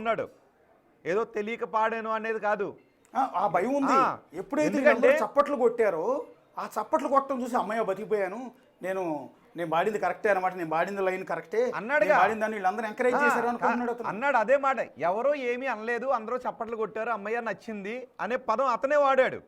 ఉన్నాడు, ఏదో తెలియక పాడాను అనేది కాదు. ఆ భయం ఉంది. ఎప్పుడైతే వీళ్ళందరూ చప్పట్లు కొట్టారో ఆ చప్పట్లు కొట్టడం చూసి అమ్మయ్య బతికిపోయాను, నేను పాడింది కరెక్టే అనమాట, నేను పాడింది లైన్ కరెక్టే అన్నాడుగా. పాడింది అని వీళ్ళందరూ ఎంకరేజ్ చేశారు అనుకుంటున్నాడు అన్నాడు అదే మాట. ఎవరో ఏమీ అనలేదు, అందరూ చప్పట్లు కొట్టారు, అమ్మయ్య నచ్చింది అనే పదం అతనే వాడాడు.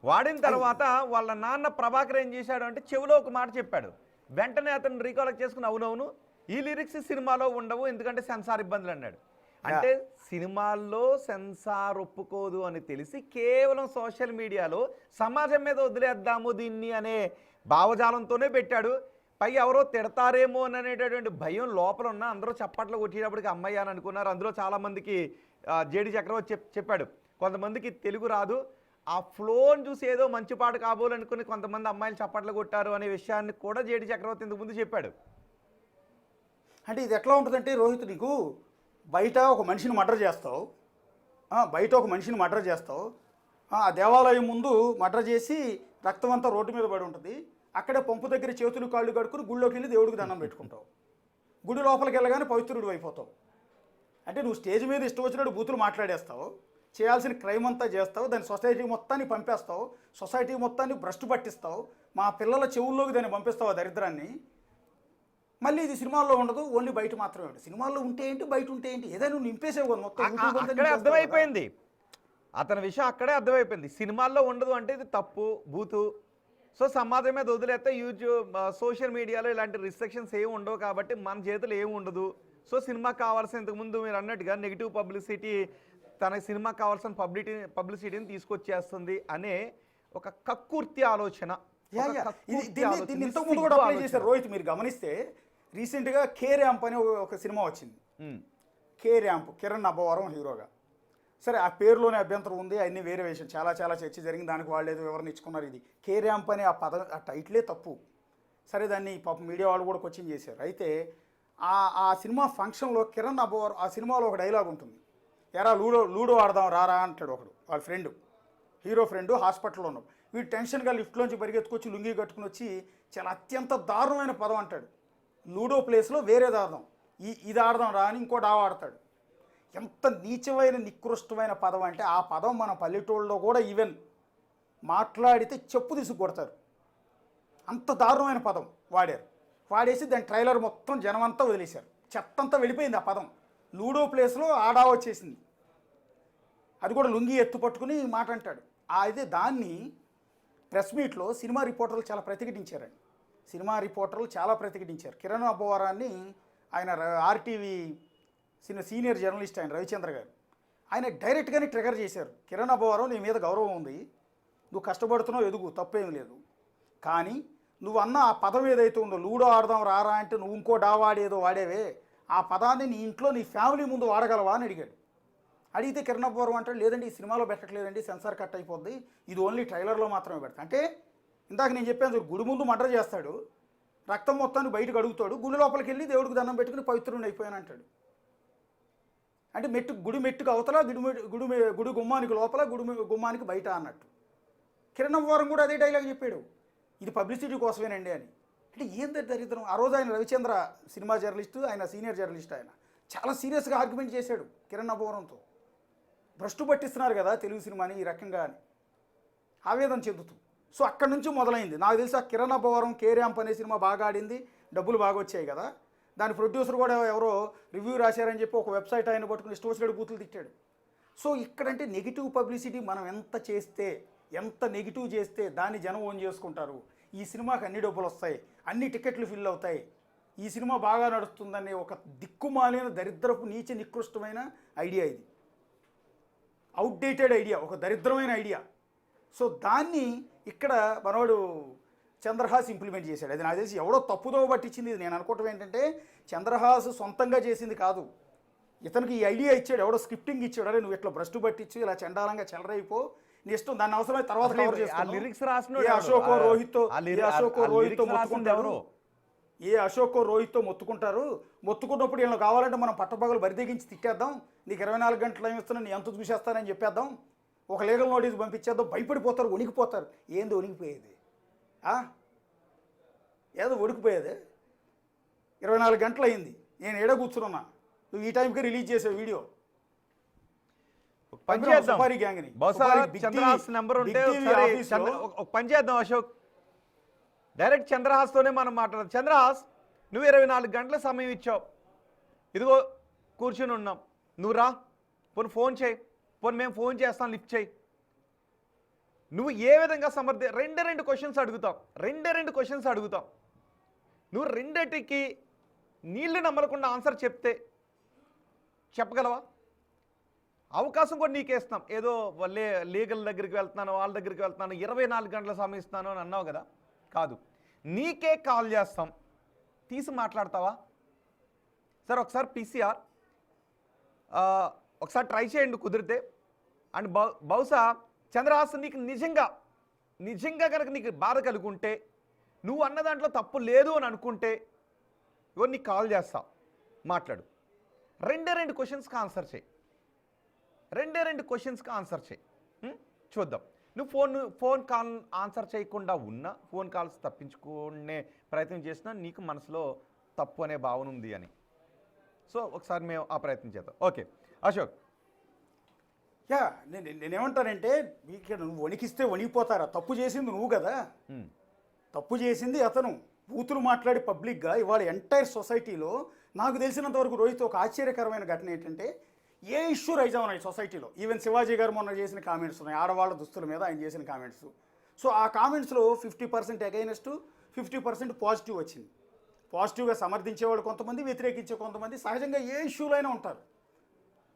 వాడిన తర్వాత వాళ్ళ నాన్న ప్రభాకర్ ఏం చేశాడు అంటే చెవిలో ఒక మాట చెప్పాడు. వెంటనే అతను రీకాలెక్ట్ చేసుకుని అవునవును ఈ లిరిక్స్ సినిమాలో ఉండవు ఎందుకంటే సెన్సార్ ఇబ్బందులు అన్నాడు. అంటే సినిమాల్లో సెన్సార్ ఒప్పుకోదు అని తెలిసి కేవలం సోషల్ మీడియాలో సమాజం మీద వదిలేద్దాము దీన్ని అనే భావజాలంతోనే పెట్టాడు. పై ఎవరో తిడతారేమో అనేటటువంటి భయం లోపల ఉన్న అందరూ చప్పట్లు కొట్టేటప్పటికి అమ్మయ్య అని అనుకున్నారు. అందులో చాలామందికి జేడి చక్రవర్తి చెప్పాడు, కొంతమందికి తెలుగు రాదు, ఆ ఫ్లోని చూసి ఏదో మంచి పాట కాబోలనుకుని కొంతమంది అమ్మాయిలు చప్పట్లు కొట్టారు అనే విషయాన్ని కూడా జేడి చక్రవర్తి ఇంతకు ముందు చెప్పాడు. అంటే ఇది ఎట్లా ఉంటుందంటే రోహిత్, నీకు బయట ఒక మనిషిని మర్డర్ చేస్తావు, ఆ దేవాలయం ముందు మర్డర్ చేసి రక్తం అంతా రోడ్డు మీద పడి ఉంటుంది, అక్కడే పంపు దగ్గర చేతులు కాళ్ళు కడుక్కుని గుళ్ళోకి వెళ్ళి దేవుడికి దండం పెట్టుకుంటావు, గుడి లోపలికి వెళ్ళగానే పవిత్రుడు అయిపోతావు. అంటే నువ్వు స్టేజ్ మీద ఇష్టం వచ్చినట్టు బూతులు మాట్లాడేస్తావు, చేయాల్సిన క్రైమ్ అంతా చేస్తావు, దాన్ని సొసైటీ మొత్తాన్ని పంపేస్తావు, సొసైటీ మొత్తాన్ని భ్రష్టు పట్టిస్తావు, మా పిల్లల చెవుల్లోకి దాన్ని పంపిస్తావు ఆ దరిద్రాన్ని. మళ్ళీ ఇది సినిమాల్లో ఉండదు, ఓన్లీ బయట మాత్రమే ఉంటుంది. సినిమాల్లో ఉంటే ఏంటి, బయట ఉంటే ఏంటి, ఏదైనా నువ్వు నింపేసేవు కదా మొత్తం. అక్కడే అర్థమైపోయింది, అతని విషయం అక్కడే అర్థమైపోయింది. సినిమాల్లో ఉండదు అంటే ఇది తప్పు, బూతు. సో సమాజం మీద వదిలేస్తే యూట్యూబ్ సోషల్ మీడియాలో ఇలాంటి రిస్ట్రిక్షన్స్ ఏమి ఉండవు కాబట్టి మన చేతులు ఏమి ఉండదు. సో సినిమాకి కావాల్సిన ఇంతకుముందు మీరు అన్నట్టుగా నెగిటివ్ పబ్లిసిటీ తన సినిమాకి కావాల్సిన పబ్లిసిటీని తీసుకొచ్చేస్తుంది అనే ఒక కక్కుర్తి ఆలోచన. దీన్ని ఇంతకుముందు కూడా అప్లై చేశారు రోహిత్. మీరు గమనిస్తే రీసెంట్గా కే ర్యాంప్ అని ఒక సినిమా వచ్చింది. కే ర్యాంప్, కిరణ్ అబ్బవరం హీరోగా. సరే ఆ పేరులోనే అభ్యంతరం ఉంది, అన్నీ వేరే విషయం, చాలా చర్చ జరిగింది, దానికి వాళ్ళు ఏదో వివరణ ఇచ్చుకున్నారు. ఇది కే ర్యాంప్ అనే ఆ పదం, ఆ టైటిలే తప్పు. సరే దాన్ని పాపం మీడియా వాళ్ళు కూడా క్వశ్చన్ చేశారు. అయితే ఆ సినిమా ఫంక్షన్లో కిరణ్ అబ్బవరం ఆ సినిమాలో ఒక డైలాగ్ ఉంటుంది, ఎరా లూడో ఆడదాం రారా అంటాడు ఒకడు, వాళ్ళ ఫ్రెండ్, హీరో ఫ్రెండ్ హాస్పిటల్లో ఉన్నాడు. వీడు టెన్షన్గా లిఫ్ట్లోంచి పరిగెత్తుకొచ్చి లుంగి కట్టుకుని వచ్చి చాలా అత్యంత దారుణమైన పదం అంటాడు. లూడో ప్లేస్లో వేరేది ఆడదాం, ఇది ఆడదాం రా అని ఇంకో డావ ఆడతాడు. ఎంత నీచమైన నికృష్టమైన పదం అంటే ఆ పదం మన పల్లెటూళ్ళలో కూడా ఈవెన్ మాట్లాడితే చెప్పు తీసుకొడతారు, అంత దారుణమైన పదం వాడేసి దాని ట్రైలర్ మొత్తం జనమంతా వదిలేశారు, చెత్తంతా వెళ్ళిపోయింది ఆ పదం. లూడో ప్లేస్లో ఆడా వచ్చేసింది, అది కూడా లుంగి ఎత్తు పట్టుకుని మాట అంటాడు. అయితే దాన్ని ప్రెస్ మీట్లో సినిమా రిపోర్టర్లు చాలా ప్రతిఘటించారు. కిరణ్ అబ్బవరాన్ని ఆయన ఆర్టీవీ సీనియర్ జర్నలిస్ట్ ఆయన రవిచంద్ర గారు, ఆయన డైరెక్ట్గానే ట్రిగర్ చేశారు. కిరణ్ అబ్బవరం నీ మీద గౌరవం ఉంది, నువ్వు కష్టపడుతున్నావు, ఎదుగు, తప్పేం లేదు, కానీ నువ్వు అన్న ఆ పదం ఏదైతే ఉందో లూడో ఆడదాం రారా అంటే నువ్వు ఇంకో డావాడేదో వాడేవే, ఆ పదాన్ని నీ ఇంట్లో నీ ఫ్యామిలీ ముందు వాడగలవా అని అడిగాడు. అడిగితే కిరణ్ అబ్బవరం అంటాడు, లేదండి ఈ సినిమాలో పెట్టట్లేదండి, సెన్సార్ కట్ అయిపోద్ది, ఇది ఓన్లీ ట్రైలర్లో మాత్రమే పెడతా. అంటే ఇందాక నేను చెప్పాను, గుడి ముందు మర్డర్ చేస్తాడు, రక్తం మొత్తాన్ని బయటకు అడుగుతాడు, గుడి లోపలికి వెళ్ళి దేవుడికి దండం పెట్టుకుని పవిత్రుని అయిపోయాను అంటాడు. అంటే గుడి మెట్టుకు అవతల, గుడి గుమ్మానికి లోపల, గుమ్మానికి బయట అన్నట్టు. కిరణ్ అబ్బవరం కూడా అదే డైలాగ్ చెప్పాడు, ఇది పబ్లిసిటీ కోసమేనండి అని. అంటే ఏం దరిద్రం. ఆ రోజు ఆయన రవిచంద్ర సినిమా జర్నలిస్టు, ఆయన సీనియర్ జర్నలిస్ట్, ఆయన చాలా సీరియస్గా ఆర్గ్యుమెంట్ చేశాడు కిరణ్ అబ్బవరంతో. భ్రష్టు పట్టిస్తున్నారు కదా తెలుగు సినిమాని ఈ రకంగా అని ఆవేదన చెందుతూ. సో అక్కడి నుంచి మొదలైంది. నాకు తెలిసి ఆ కిరణ్ అబ్బవరం కే ర్యాంప్ అనే సినిమా బాగా ఆడింది, డబ్బులు బాగా వచ్చాయి కదా, దాని ప్రొడ్యూసర్ కూడా ఎవరో రివ్యూ రాశారని చెప్పి ఒక వెబ్సైట్ ఆయన పట్టుకుని ఇష్టం వచ్చినట్టు బూతులు తిట్టాడు. సో ఇక్కడంటే నెగిటివ్ పబ్లిసిటీ మనం ఎంత నెగిటివ్ చేస్తే దాన్ని జనం ఓన్ చేసుకుంటారు, ఈ సినిమాకి అన్ని డబ్బులు వస్తాయి, అన్ని టికెట్లు ఫిల్ అవుతాయి, ఈ సినిమా బాగా నడుస్తుందనే ఒక దిక్కుమాలిన దరిద్రపు నీచ నికృష్టమైన ఐడియా, ఇది అవుట్డేటెడ్ ఐడియా, ఒక దరిద్రమైన ఐడియా. సో దాన్ని ఇక్కడ మనవాడు చంద్రహాస్ ఇంప్లిమెంట్ చేశాడు. అది నాకు తెలిసి ఎవడో తప్పుదో పట్టించింది. నేను అనుకోవటం ఏంటంటే చంద్రహాస్ సొంతంగా చేసింది కాదు, ఇతనికి ఈ ఐడియా ఇచ్చాడు, ఎవడో స్క్రిప్టింగ్ ఇచ్చాడు, అరే నువ్వు ఇట్లా భ్రష్టు పట్టించు, ఇలా చండాలంగా చెలరైపో, నీ ఇష్టం, దాన్ని అవసరమైన తర్వాత కవర్ చేస్తాను. అశోకో రోహిత్తో మొత్తుకుంటారు, మొత్తుకున్నప్పుడు వీళ్ళు కావాలంటే మనం పట్టపగలు బరిదెగించి తిట్టేద్దాం, నీకు 24 గంటలు టైం ఇస్తున్నా నీ ఎంత చూసేస్తానని చెప్పేద్దాం, ఒక లీగల్ నోటీస్ పంపించేద్దాం, భయపడిపోతారు, వణికిపోతారు. ఏంది వణికిపోయేది, ఏదో వణికిపోయేది. 24 గంటలు అయింది, నేను ఏడ కూర్చున్నా, నువ్వు ఈ టైంకి రిలీజ్ చేసే వీడియో, ఒక పని చేద్దాం, సుపారీ గ్యాంగ్ని. బహుశా సుపారీ బిగ్ చంద్రహాస్ టీవీ- నెంబర్ ఉంటే బిగ్ టీవీ ఒకసారి ఆఫీస్లో ఒక పని చేద్దాం అశోక్, డైరెక్ట్ చంద్రహాస్తోనే మనం మాట్లాడదాం. చంద్రహాస్, నువ్వు 24 గంటల సమయం ఇచ్చావు, ఇదిగో కూర్చుని ఉన్నాం, నువ్వు రా, పోనీ ఫోన్ చేయి, పోనీ మేము ఫోన్ చేస్తాం, లిఫ్ట్ చేయి. నువ్వు ఏ విధంగా రెండు క్వశ్చన్స్ అడుగుతాం, రెండు క్వశ్చన్స్ అడుగుతాం, నువ్వు రెండిటికి నీళ్లు నమ్మలకుండా ఆన్సర్ చెప్తే చెప్పగలవా? అవకాశం కూడా నీకేస్తాం. ఏదో లీగల్ దగ్గరికి వెళ్తున్నాను, వాళ్ళ దగ్గరికి వెళ్తున్నాను, 24 గంటల సమయం ఇస్తున్నాను అని అన్నావు కదా, కాదు, నీకే కాల్ చేస్తాం, తీసి మాట్లాడతావా? సార్ ఒకసారి PCR ఒకసారి ట్రై చేయండి కుదిరితే. అండ్ బహుశా చంద్రహాస్ నీకు నిజంగా కనుక నీకు బాధ కలుగుంటే, నువ్వు అన్న దాంట్లో తప్పు లేదు అని అనుకుంటే ఇవన్నీ నీకు కాల్ చేస్తా, మాట్లాడు. రెండు క్వశ్చన్స్కి ఆన్సర్ చేయి, రెండు క్వశ్చన్స్కి ఆన్సర్ చేయి. చూద్దాం. నువ్వు ఫోన్ కాల్ ఆన్సర్ చేయకుండా ఉన్నా, ఫోన్ కాల్స్ తప్పించుకునే ప్రయత్నం చేసినా నీకు మనసులో తప్పు అనే భావన ఉంది అని. సో ఒకసారి మేము ఆ ప్రయత్నం చేద్దాం. ఓకే అశోక్. యా, నేనేమంటానంటే ఇక్కడ నువ్వు వణికిస్తే వణికిపోతారా? తప్పు చేసింది నువ్వు కదా, తప్పు చేసింది అతను. బూతులు మాట్లాడి పబ్లిక్గా ఇవాళ ఎంటైర్ సొసైటీలో నాకు తెలిసినంత వరకు రోహిత్ ఒక ఆశ్చర్యకరమైన ఘటన ఏంటంటే, ఏ ఇష్యూ రైజ్ అవునాయి సొసైటీలో. ఈవెన్ శివాజీ గారు మొన్న చేసిన కామెంట్స్ ఉన్నాయి, ఆడవాళ్ళ దుస్తుల మీద ఆయన చేసిన కామెంట్స్. సో ఆ కామెంట్స్లో 50% అగైనెస్ట్, 50% పాజిటివ్ వచ్చింది. పాజిటివ్గా సమర్థించేవాళ్ళు కొంతమంది, వ్యతిరేకించే కొంతమంది. సహజంగా ఏ ఇష్యూలో అయినా ఉంటారు,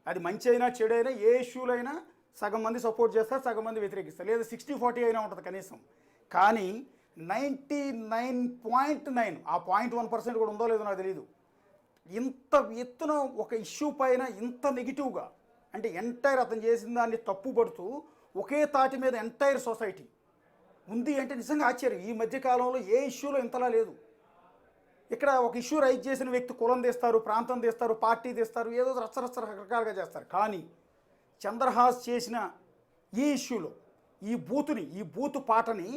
అది మంచి అయినా చెడు అయినా, ఏ ఇష్యూలో అయినా సగం మంది సపోర్ట్ చేస్తారు, సగం మంది వ్యతిరేకిస్తారు, లేదా 60-40 అయినా ఉంటుంది కనీసం. కానీ 99.9 ఆ 0.1% కూడా ఉందో లేదో నాకు తెలియదు, ఇంత ఎత్తున ఒక ఇష్యూ పైన ఇంత నెగిటివ్గా, అంటే ఎంటైర్ అతను చేసిన దాన్ని తప్పుపడుతూ ఒకే తాటి మీద ఎంటైర్ సొసైటీ ఉంది అంటే నిజంగా ఆశ్చర్యం. ఈ మధ్యకాలంలో ఏ ఇష్యూలో ఇంతలా లేదు. ఇక్కడ ఒక ఇష్యూ రైజ్ చేసిన వ్యక్తి కులం తీస్తారు, ప్రాంతం తీస్తారు, పార్టీ తీస్తారు, ఏదో రకరకాలుగా చేస్తారు. కానీ చంద్రహాస్ చేసిన ఈ ఇష్యూలో ఈ బూతు పాటని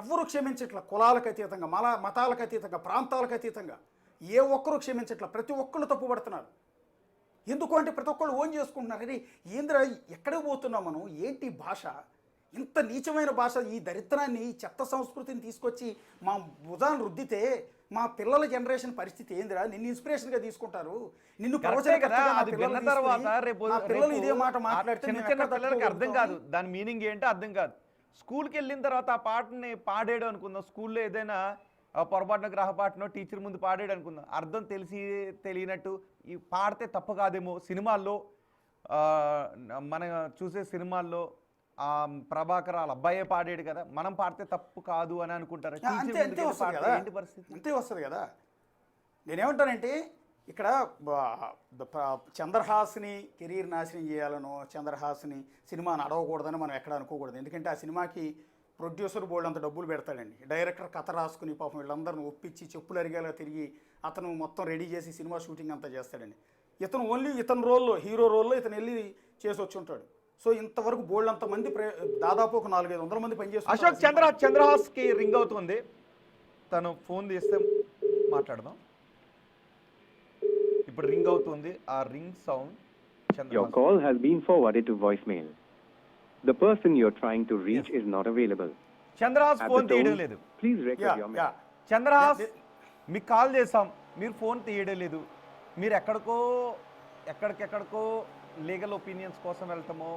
ఎవరు క్షమించట్ల. కులాలకు అతీతంగా, మతాలకు అతీతంగా, ప్రాంతాలకు అతీతంగా ఏ ఒక్కరూ క్షమించట్ల. ప్రతి ఒక్కళ్ళు తప్పుపడుతున్నారు. ఎందుకు అంటే ప్రతి ఒక్కళ్ళు ఓన్ చేసుకుంటున్నారు. అరే ఏంద్రా, ఎక్కడికి పోతున్నాం మనం, ఏంటి భాష, ఇంత నీచమైన భాష, ఈ దరిద్రాన్ని, ఈ చెత్త సంస్కృతిని తీసుకొచ్చి మా భుజాన్ని రుద్దితే మా పిల్లల జనరేషన్ పరిస్థితి ఏందిరా? నిన్ను ఇన్స్పిరేషన్గా తీసుకుంటారు, నిన్ను పిల్లలు ఇదే మాట మాట్లాడితే పిల్లలకి అర్థం కాదు, దాని మీనింగ్ ఏంటో అర్థం కాదు. స్కూల్కి వెళ్ళిన తర్వాత ఆ పాటని పాడాడు అనుకుందాం, స్కూల్లో ఏదైనా పొరపాటున గ్రహపాటనో టీచర్ ముందు పాడాడు అనుకుందాం, అర్థం తెలియనట్టు ఈ పాడితే తప్పు కాదేమో. సినిమాల్లో మనం చూసే సినిమాల్లో ప్రభాకర్ వాళ్ళ అబ్బాయే పాడాడు కదా, మనం పాడితే తప్పు కాదు అని అనుకుంటారు. ఏంటి పరిస్థితి? అంతే వస్తుంది కదా. నేనేమంటానంటే ఇక్కడ చంద్రహాస్ని కెరీర్ నాశనం చేయాలనో, చంద్రహాస్ని సినిమాని అడవకూడదని మనం ఎక్కడ అనుకోకూడదు. ఎందుకంటే ఆ సినిమాకి ప్రొడ్యూసర్ బోర్డు అంత డబ్బులు పెడతాడండి, డైరెక్టర్ కథ రాసుకుని పాపం వీళ్ళందరిని ఒప్పించి చెప్పులు అరిగేలా తిరిగి అతను మొత్తం రెడీ చేసి సినిమా షూటింగ్ అంతా చేస్తాడండి. ఇతను ఓన్లీ ఇతని రోల్లో, హీరో రోల్లో ఇతను వెళ్ళి చేసి వచ్చి ఉంటాడు. సో ఇంతవరకు బోల్డ్ అంత మంది, దాదాపు ఒక 400-500 మంది పనిచేస్తారు. అశోక్, చంద్రహాస్కి రింగ్ అవుతుంది, తను ఫోన్ తీస్తే మాట్లాడదాం. ఇప్పుడు రింగ్ అవుతుంది, ఆ ring sound. Your call has been forwarded to voicemail. The person you're trying to reach is not available. Chandrahas phone తీయడం లేదు. Please record your message. Chandrahas, మీకు కాల్ చేసాం, మీరు ఫోన్ తీయడం లేదు. మీరు ఎక్కడికెక్కడికో లీగల్ ఒపీనియన్స్ కోసం వెళ్తామో,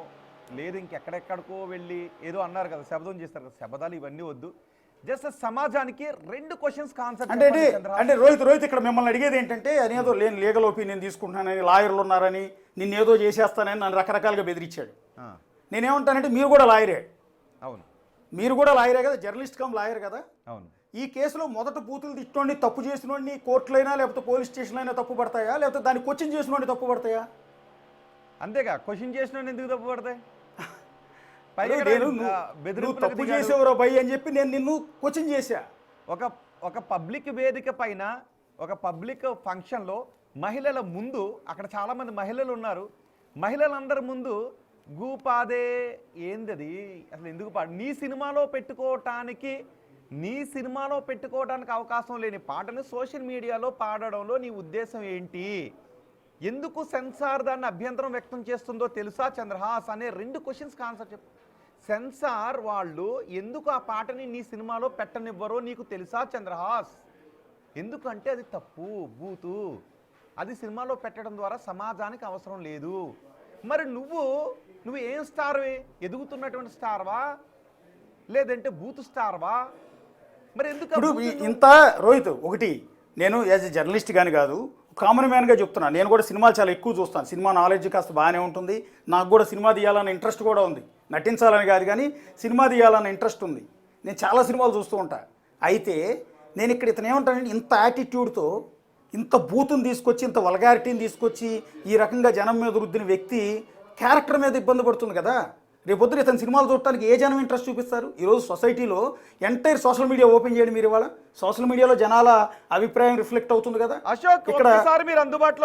లేదు ఇంకెక్కడెక్కడికో వెళ్ళి ఏదో అన్నారు కదా, శబదం చేస్తారు కదా, శబదాలు ఇవన్నీ వద్దు. జస్ట్ సమాజానికి 2 క్వశ్చన్స్ ఆన్సర్. అంటే రోహిత్ ఇక్కడ మిమ్మల్ని అడిగేది ఏంటంటే, అనేదో లేని లీగల్ ఒపీనియన్ తీసుకుంటున్నానని, లాయర్లు ఉన్నారని, నిన్నేదో చేసేస్తానని నన్ను రకరకాలుగా బెదిరించాడు. నేనేమంటానంటే మీరు కూడా లాయరే. అవును, మీరు కూడా లాయరే కదా, జర్నలిస్ట్ కమ్ లాయర్ కదా. అవును. ఈ కేసులో మొదట బూతులు తిట్టోండి, తప్పు చేసినోడిని కోర్టులైనా లేకపోతే పోలీస్ స్టేషన్లో అయినా తప్పు పడతాయా, లేకపోతే దాన్ని క్వశ్చన్ చేసినోడిని తప్పు పడతాయా? అంతేగా, క్వశ్చన్ చేసిన ఎందుకు తప్పు పడతాయి? తప్పు చేసేవరో భయ్ అని చెప్పి నేను నిన్ను క్వశ్చన్ చేశా. ఒక పబ్లిక్ వేదిక పైన, ఒక పబ్లిక్ ఫంక్షన్లో మహిళల ముందు, అక్కడ చాలామంది మహిళలు ఉన్నారు, మహిళలందరి ముందు గూపాదే ఏందది అసలు ఎందుకు నీ సినిమాలో పెట్టుకోవటానికి అవకాశం లేని పాటను సోషల్ మీడియాలో పాడడంలో నీ ఉద్దేశం ఏంటి? ఎందుకు సెన్సార్ దాన్ని అభ్యంతరం వ్యక్తం చేస్తుందో తెలుసా చంద్రహాస్ అనే 2 క్వశ్చన్స్కి ఆన్సర్ చెప్పు. సెన్సార్ వాళ్ళు ఎందుకు ఆ పాటని నీ సినిమాలో పెట్టనివ్వరో నీకు తెలుసా చంద్రహాస్? ఎందుకంటే అది తప్పు, బూతు, అది సినిమాలో పెట్టడం ద్వారా సమాజానికి అవసరం లేదు. మరి నువ్వు ఏం స్టార్వే? ఎదుగుతున్నటువంటి స్టార్వా లేదంటే బూతు స్టార్వా? మరి ఎందుకు ఇప్పుడు ఇంత రోహిత్ ఒకటి, నేను యాజ్ ఎ జర్నలిస్ట్ కానీ కాదు, కామన్ మ్యాన్గా చెప్తున్నాను. నేను కూడా సినిమాలు చాలా ఎక్కువ చూస్తాను. సినిమా నాలెడ్జ్ కాస్త బాగానే ఉంటుంది. నాకు కూడా సినిమా తీయాలన్న ఇంట్రెస్ట్ కూడా ఉంది. నటించాలని కాదు కానీ సినిమా తీయాలన్న ఇంట్రెస్ట్ ఉంది. నేను చాలా సినిమాలు చూస్తూ ఉంటా. అయితే నేను ఇక్కడ ఇతను ఏమంటానంటే, ఇంత యాటిట్యూడ్తో ఇంత బూతుని తీసుకొచ్చి, ఇంత వల్గారిటీని తీసుకొచ్చి ఈ రకంగా జనం మీద రుద్దిన వ్యక్తి క్యారెక్టర్ మీద ఇబ్బంది పడుతుంది కదా. రేపొద్దున ఇతను సినిమాలు చూడటానికి ఏ జనం ఇంట్రెస్ట్ చూపిస్తారు? ఈరోజు సొసైటీలో ఎంటైర్ సోషల్ మీడియా ఓపెన్ చేయండి మీరు. ఇవాళ సోషల్ మీడియాలో జనాల అభిప్రాయం రిఫ్లెక్ట్ అవుతుంది కదా. అశోక్, ఇక్కడ ఒకసారి మీరు అందుబాటులో